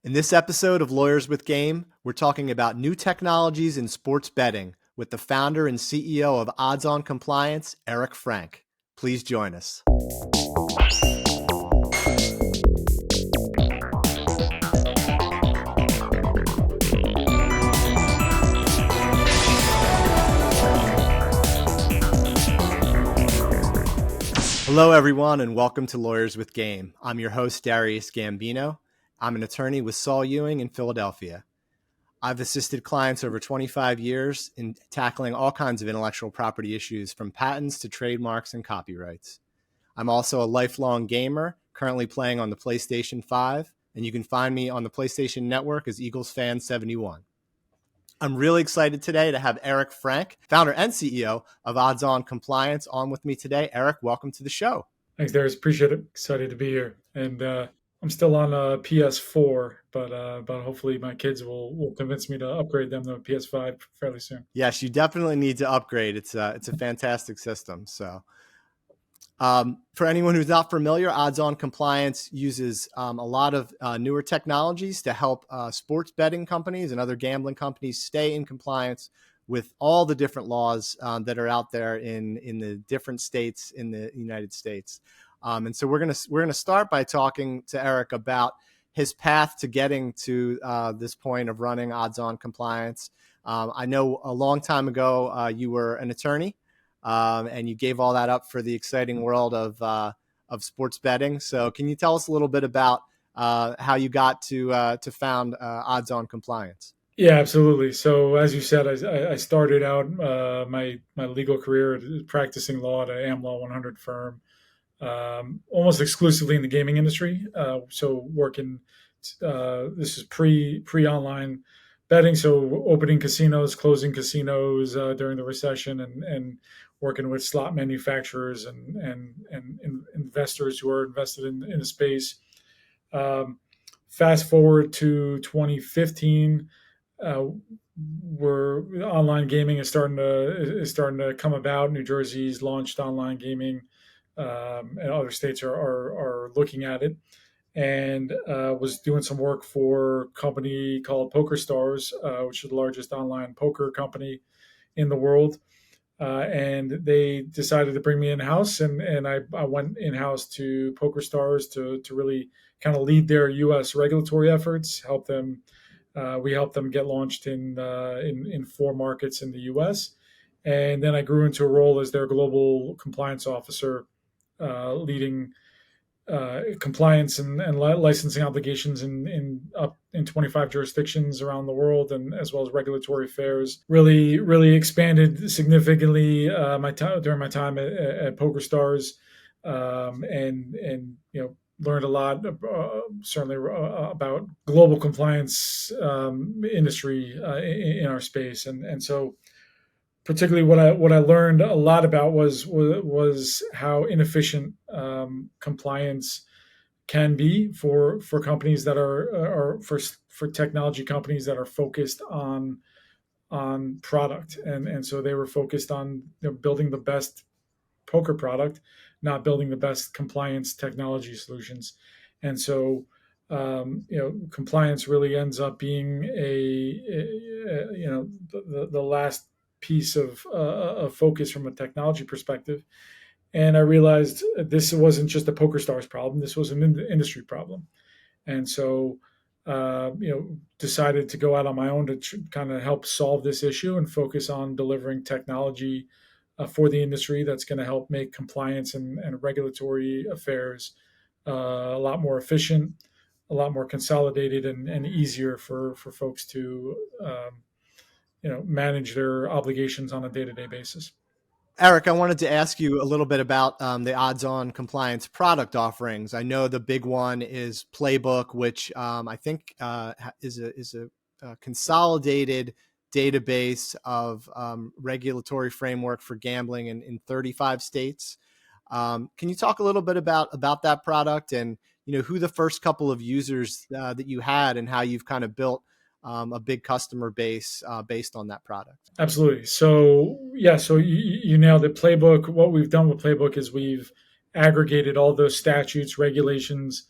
In this episode of Lawyers with Game, we're talking about new technologies in sports betting with the founder and CEO of Odds On Compliance, Eric Frank. Please join us. Hello, everyone, and welcome to Lawyers with Game. I'm your host, Darius Gambino. I'm an attorney with Saul, Ewing in Philadelphia. I've assisted clients over 25 years in tackling all kinds of intellectual property issues, from patents to trademarks and copyrights. I'm also a lifelong gamer, currently playing on the PlayStation 5, and you can find me on the PlayStation Network as Eagles Fan 71. I'm really excited today to have Eric Frank, founder and CEO of Odds On Compliance, on with me today. Eric, welcome to the show. Thanks, Darius. Appreciate it. Excited to be here. And I'm still on a PS4, but hopefully my kids will convince me to upgrade them to a PS5 fairly soon. Yes, you definitely need to upgrade. It's a fantastic system. So for anyone who's not familiar, Odds On Compliance uses a lot of newer technologies to help sports betting companies and other gambling companies stay in compliance with all the different laws that are out there in the different states in the United States. And so we're gonna start by talking to Eric about his path to getting to this point of running Odds On Compliance. I know a long time ago you were an attorney, and you gave all that up for the exciting world of sports betting. So can you tell us a little bit about how you got to found Odds On Compliance? Yeah, absolutely. So as you said, I started out my legal career practicing law at an AmLaw 100 firm, almost exclusively in the gaming industry. So working, this is pre-online betting. So opening casinos, closing casinos during the recession, and working with slot manufacturers and investors who are invested in the space. Fast forward to 2015. Where online gaming is starting to come about. New Jersey's launched online gaming, and other states are looking at it. And was doing some work for a company called PokerStars, which is the largest online poker company in the world. And they decided to bring me in-house, and I went in-house to PokerStars to really kind of lead their U.S. regulatory efforts, help them. We helped them get launched in 4 markets in the U.S. And then I grew into a role as their global compliance officer, leading compliance and licensing obligations in 25 jurisdictions around the world, and as well as regulatory affairs. Really expanded significantly during my time at PokerStars, and learned a lot, certainly about global compliance industry in our space, and so particularly what I learned a lot about was how inefficient compliance can be for companies that are for technology companies that are focused on product, and so they were focused on building the best poker product, not building the best compliance technology solutions. And so, compliance really ends up being the last piece of focus from a technology perspective. And I realized this wasn't just a PokerStars problem; this was an industry problem. And so, decided to go out on my own to kind of help solve this issue and focus on delivering technology for the industry that's going to help make compliance and regulatory affairs a lot more efficient, a lot more consolidated, and easier for folks to manage their obligations on a day-to-day basis. Eric, I wanted to ask you a little bit about the Odds On Compliance product offerings. I know the big one is Playbook, which I think is a consolidated database of regulatory framework for gambling in 35 states. Can you talk a little bit about that product, and who the first couple of users that you had, and how you've kind of built a big customer base based on that product? Absolutely. So you nailed it. Playbook. What we've done with Playbook is we've aggregated all those statutes, regulations,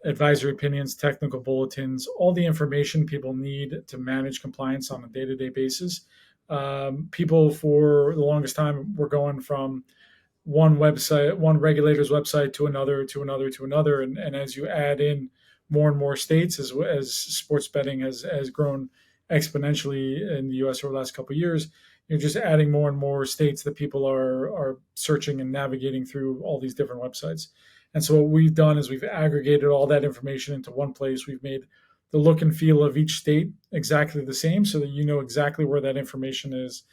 advisory opinions, technical bulletins, all the information people need to manage compliance on a day-to-day basis. People for the longest time were going from one website, one regulator's website to another, to another, to another. And as you add in more and more states, as sports betting has grown exponentially in the US over the last couple of years, you're just adding more and more states that people are searching and navigating through all these different websites. And so what we've done is we've aggregated all that information into one place. We've made the look and feel of each state exactly the same so that you know exactly where that information is,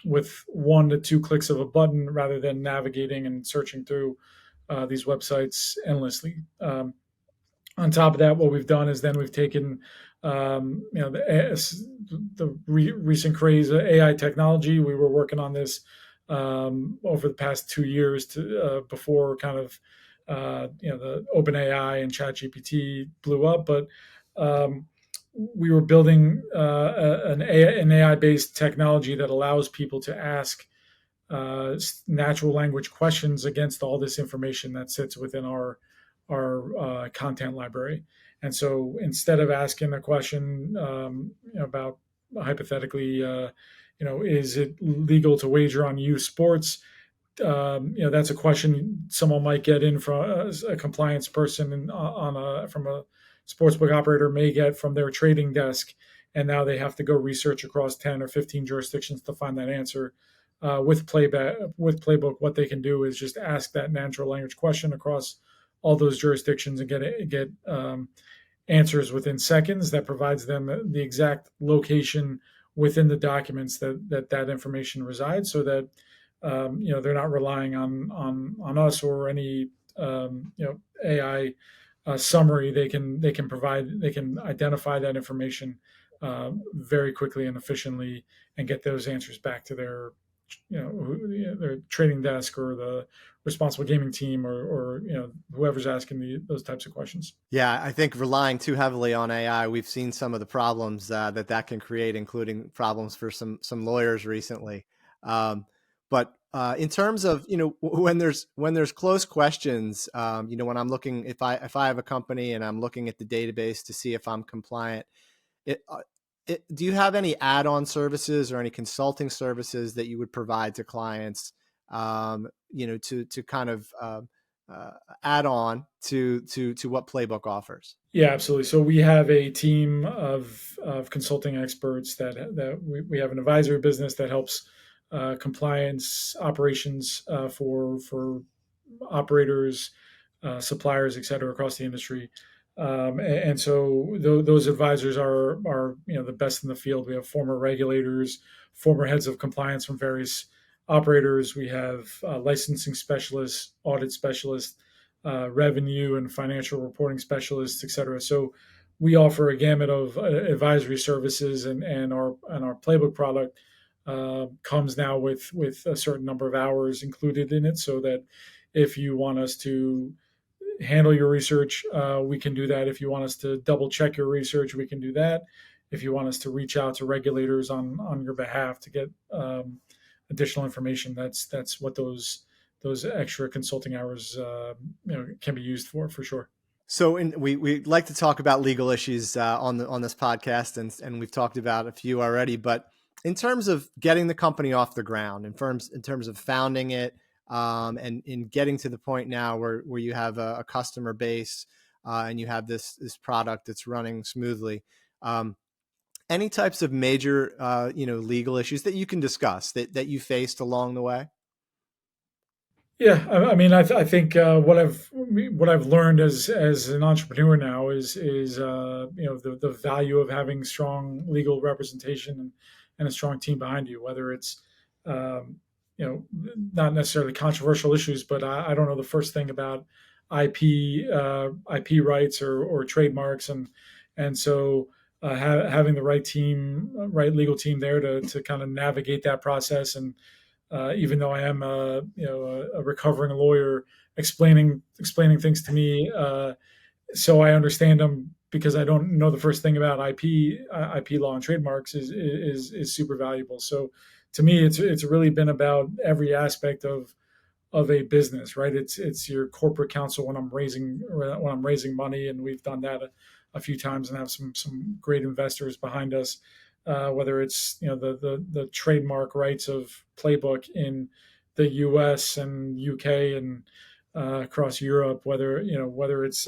with 1 to 2 clicks of a button rather than navigating and searching through these websites endlessly. On top of that, what we've done is then we've taken the recent craze of AI technology. We were working on this over the past 2 years before kind of the OpenAI and ChatGPT blew up, but we were building an AI-based technology that allows people to ask natural language questions against all this information that sits within our content library. And so instead of asking a question about hypothetically, is it legal to wager on youth sports? That's a question someone might get in from a compliance person from a sportsbook operator may get from their trading desk, and now they have to go research across 10 or 15 jurisdictions to find that answer. With Playbook, what they can do is just ask that natural language question across all those jurisdictions and get answers within seconds that provides them the exact location within the documents that information resides, so that they're not relying on us or any AI summary. They can identify that information very quickly and efficiently and get those answers back to their trading desk or the responsible gaming team or whoever's asking those types of questions. Yeah, I think relying too heavily on AI, we've seen some of the problems that can create, including problems for some lawyers recently. But in terms of when there's close questions, when I'm looking, if I have a company and I'm looking at the database to see if I'm compliant, do you have any add-on services or any consulting services that you would provide to clients, to kind of add on to what Playbook offers? Yeah, absolutely. So we have a team of consulting experts that we have an advisory business that helps compliance operations for operators, suppliers, et cetera, across the industry. And so those advisors are the best in the field. We have former regulators, former heads of compliance from various operators. We have licensing specialists, audit specialists, revenue and financial reporting specialists, et cetera. So we offer a gamut of advisory services, and our Playbook product comes now with a certain number of hours included in it, so that if you want us to handle your research, we can do that. If you want us to double check your research, we can do that. If you want us to reach out to regulators on your behalf to get additional information, that's what those extra consulting hours can be used for sure. So we like to talk about legal issues on this podcast, and we've talked about a few already. But in terms of getting the company off the ground, in terms of founding it, and in getting to the point now where you have a customer base and you have this product that's running smoothly, any types of major legal issues that you can discuss that you faced along the way? Yeah, I mean, I think what I've learned as an entrepreneur now is the value of having strong legal representation and a strong team behind you. Whether it's not necessarily controversial issues, but I don't know the first thing about IP rights or trademarks, and so having the right legal team there to kind of navigate that process. And even though I am a recovering lawyer, explaining things to me so I understand them, because I don't know the first thing about IP law and trademarks is super valuable. So to me, it's really been about every aspect of of a business, right? It's your corporate counsel when I'm raising money, and we've done that a few times and have some great investors behind us. Whether it's the trademark rights of Playbook in the U.S. and U.K. and across Europe, whether it's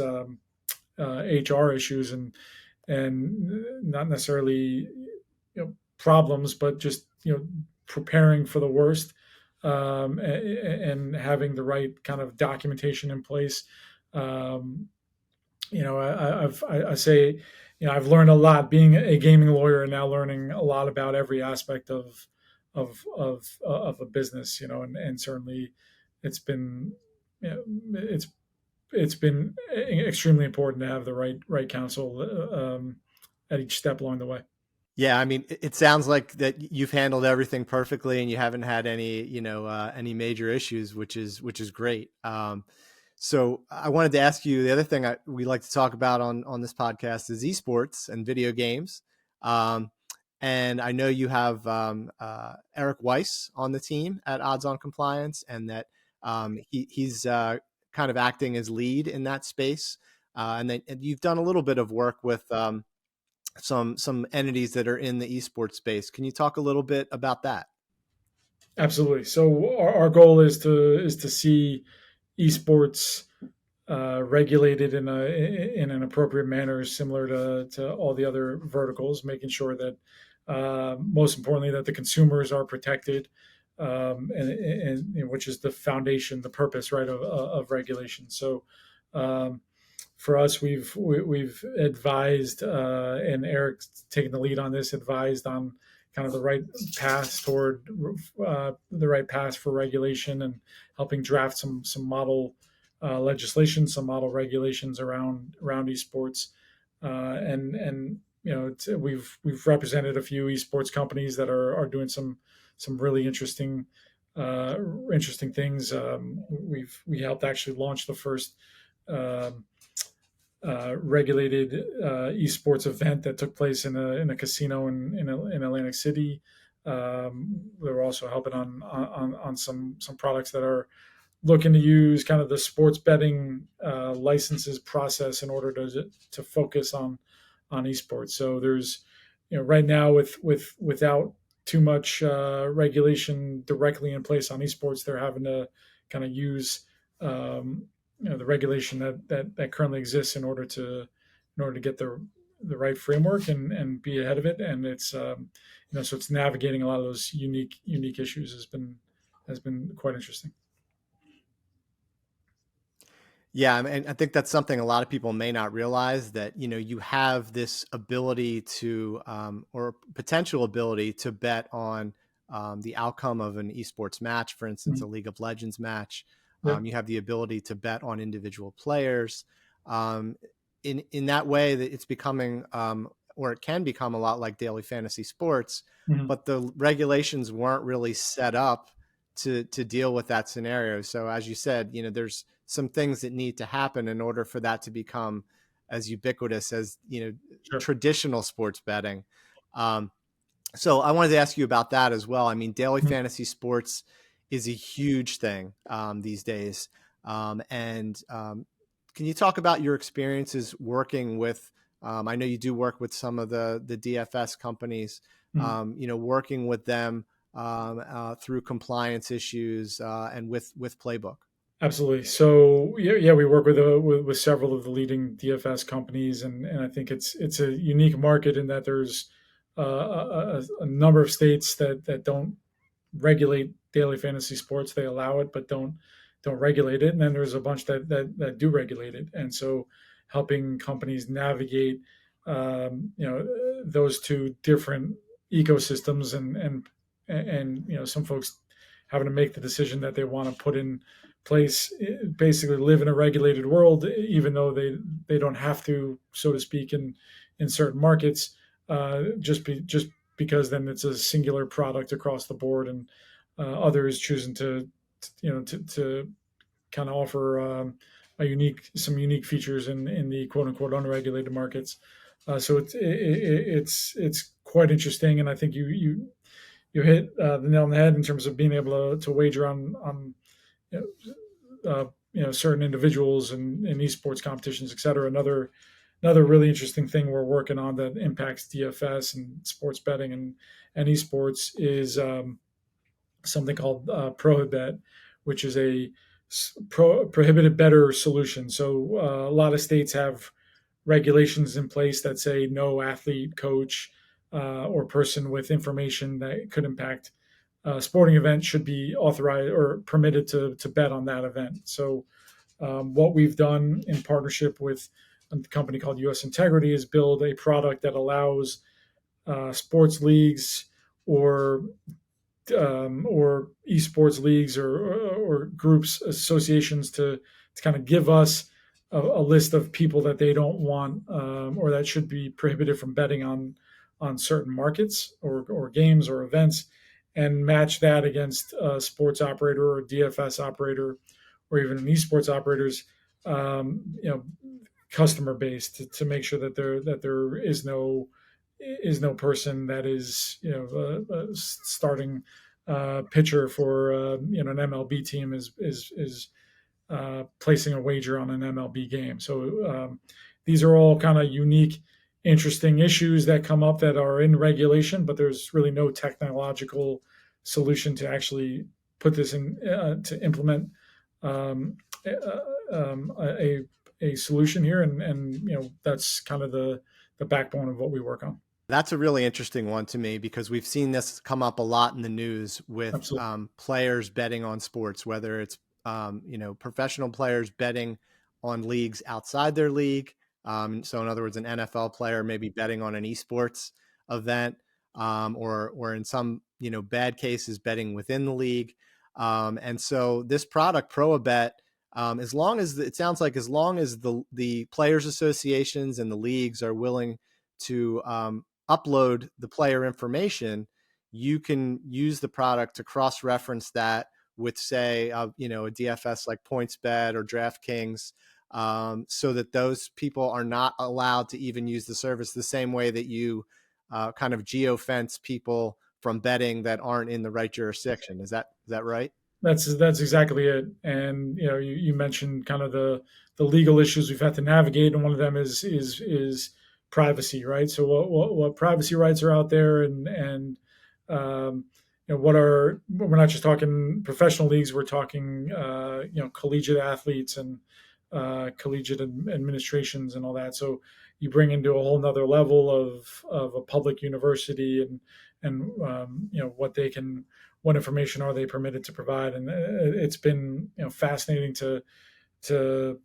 HR issues and not necessarily problems, but just preparing for the worst, and having the right kind of documentation in place. Um, I say, I've learned a lot being a gaming lawyer, and now learning a lot about every aspect of a business, and certainly it's been, you know, it's been extremely important to have the right counsel at each step along the way. Yeah, I mean, it sounds like that you've handled everything perfectly, and you haven't had any, any major issues, which is great. So I wanted to ask you the other thing we like to talk about on this podcast is esports and video games. Um, and I know you have Eric Weiss on the team at Odds On Compliance, and that he's kind of acting as lead in that space. And you've done a little bit of work with some entities that are in the esports space. Can you talk a little bit about that? Absolutely. So our goal is to see esports regulated in an appropriate manner, similar to all the other verticals, making sure that most importantly that the consumers are protected, and which is the foundation, the purpose, right, of regulation. So for us, we've advised, and Eric's taken the lead on this, advised on kind of the right path toward the right path for regulation, and helping draft some model legislation, some model regulations around esports, and we've represented a few esports companies that are doing some really interesting things. We helped actually launch the first um, regulated esports event that took place in a casino in Atlantic City. We're also helping on some products that are looking to use kind of the sports betting licenses process in order to focus on esports. So there's, right now, without too much regulation directly in place on esports, they're having to kind of use the regulation that currently exists in order to get the right framework and be ahead of it. And it's so it's navigating a lot of those unique issues has been quite interesting. Yeah, I mean, I think that's something a lot of people may not realize, that you have this ability to or potential ability to bet on the outcome of an esports match, for instance, a Mhm. League of Legends match. Yep. You have the ability to bet on individual players. Um, in that way, that it's becoming or it can become a lot like daily fantasy sports, Mhm. but the regulations weren't really set up to deal with that scenario. So as you said, there's some things that need to happen in order for that to become as ubiquitous as Sure. traditional sports betting. Um, so I wanted to ask you about that as well. I mean, daily Mhm. fantasy sports is a huge thing these days. And can you talk about your experiences working with? I know you do work with some of the DFS companies. Mhm. Working with them through compliance issues and with Playbook. Absolutely. So yeah, we work with several of the leading DFS companies, and I think it's a unique market in that there's a number of states that don't regulate daily fantasy sports. They allow it, but don't regulate it. And then there's a bunch that do regulate it. And so helping companies navigate, those two different ecosystems, and some folks having to make the decision that they want to put in place, basically live in a regulated world, even though they don't have to, so to speak, in certain markets, just because then it's a singular product across the board, and others choosing to kind of offer some unique features in the quote unquote unregulated markets. So it's quite interesting, and I think you hit the nail on the head in terms of being able to wager on certain individuals in esports competitions, et cetera. Another really interesting thing we're working on that impacts DFS and sports betting and esports is something called ProhiBet, which is a prohibited better solution. So a lot of states have regulations in place that say no athlete, coach, or person with information that could impact a sporting event should be authorized or permitted to bet on that event. So what we've done in partnership with a company called US Integrity is build a product that allows sports leagues or esports leagues or groups, associations to kind of give us a list of people that they don't want or that should be prohibited from betting on certain markets or games or events, and match that against a sports operator or DFS operator or even an esports operator's customer base to make sure that there is no person that is starting pitcher for an MLB team is placing a wager on an MLB game. So these are all kind of unique, interesting issues that come up that are in regulation, but there's really no technological solution to actually put this in to implement a solution here, and that's kind of the backbone of what we work on. That's a really interesting one to me because we've seen this come up a lot in the news with players betting on sports, whether it's professional players betting on leagues outside their league. So in other words, an NFL player maybe betting on an esports event, or in some bad cases betting within the league. And so this product, ProhiBet, as long as the players associations and the leagues are willing to upload the player information, you can use the product to cross-reference that with, say, a DFS like PointsBet or DraftKings, so that those people are not allowed to even use the service the same way that you kind of geofence people from betting that aren't in the right jurisdiction. Is that right? That's exactly it. And you mentioned kind of the legal issues we've had to navigate, and one of them is privacy, right? So what privacy rights are out there, and we're not just talking professional leagues, we're talking collegiate athletes and collegiate administrations and all that. So you bring into a whole nother level of a public university and what information are they permitted to provide. And it's been fascinating to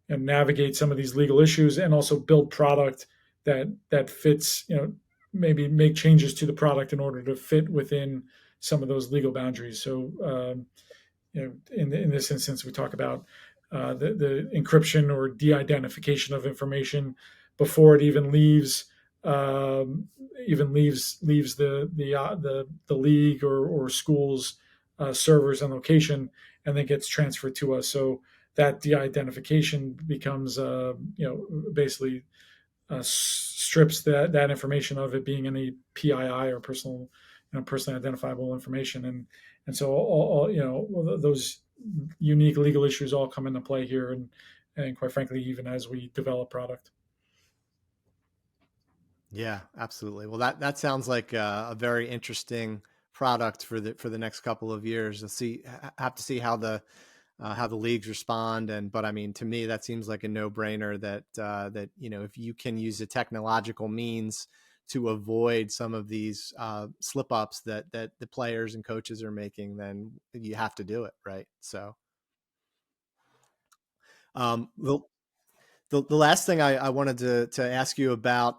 navigate some of these legal issues and also build product that fits, maybe make changes to the product in order to fit within some of those legal boundaries. So in this instance, we talk about the encryption or de-identification of information before it even leaves the league or school's servers and location, and then gets transferred to us. So that de-identification becomes basically strips that information of it being any PII or personally identifiable information, and so all those unique legal issues all come into play here, and quite frankly, even as we develop product. Yeah, absolutely. Well, that sounds like a very interesting product for the next couple of years. Have to see how the leagues respond. But I mean, to me, that seems like a no-brainer that if you can use a technological means to avoid some of these slip-ups that the players and coaches are making, then you have to do it, right? So the last thing I wanted to ask you about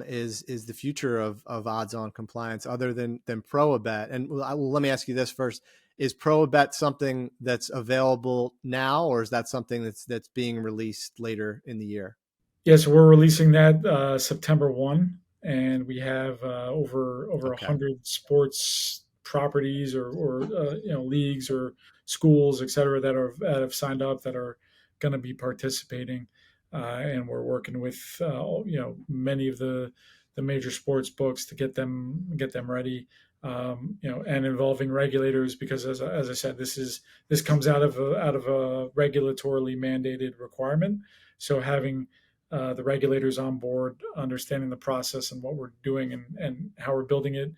is the future of odds-on compliance, other than ProhiBet. And let me ask you this first: is ProhiBet something that's available now, or is that something that's being released later in the year? Yes, we're releasing that September 1, and we have over 100 sports properties or leagues or schools, et cetera, that have signed up, that are going to be participating. And we're working with many of the the major sports books to get them ready. And involving regulators, because as I said, this comes out of a regulatorily mandated requirement. So having the regulators on board, understanding the process and what we're doing and how we're building it,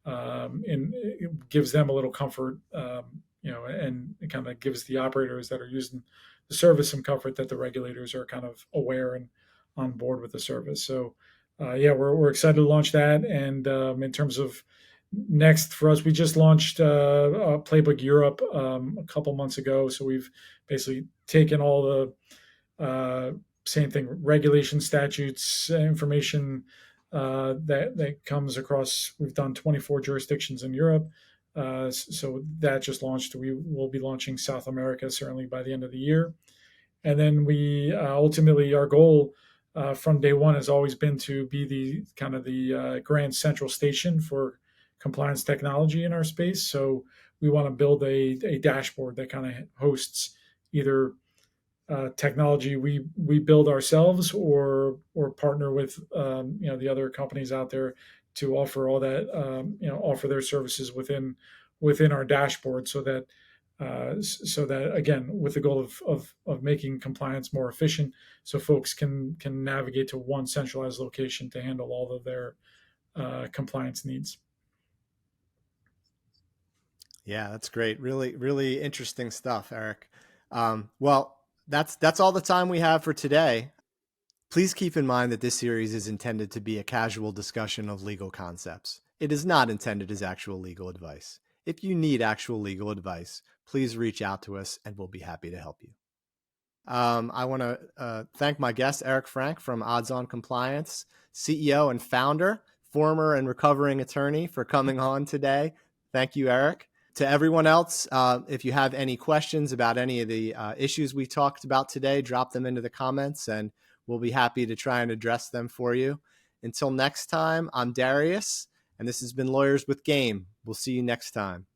and it gives them a little comfort, and it kind of gives the operators that are using the service some comfort that the regulators are kind of aware and on board with the service. So, we're excited to launch that. And in terms of next for us, we just launched Playbook Europe a couple months ago. So we've basically taken all the same thing, regulation, statutes, information that comes across. We've done 24 jurisdictions in Europe. So that just launched. We will be launching South America certainly by the end of the year. And then we ultimately, our goal from day one has always been to be the kind of the grand central station for compliance technology in our space. So we want to build a dashboard that kind of hosts either technology we build ourselves or partner with the other companies out there to offer all that offer their services within our dashboard, so that again, with the goal of making compliance more efficient, so folks can navigate to one centralized location to handle all of their compliance needs. Yeah, that's great. Really, really interesting stuff, Eric. Well, that's all the time we have for today. Please keep in mind that this series is intended to be a casual discussion of legal concepts. It is not intended as actual legal advice. If you need actual legal advice, please reach out to us and we'll be happy to help you. I want to thank my guest, Eric Frank from Odds On Compliance, CEO and founder, former and recovering attorney, for coming on today. Thank you, Eric. To everyone else, if you have any questions about any of the issues we talked about today, drop them into the comments and we'll be happy to try and address them for you. Until next time, I'm Darius, and this has been Lawyers with Game. We'll see you next time.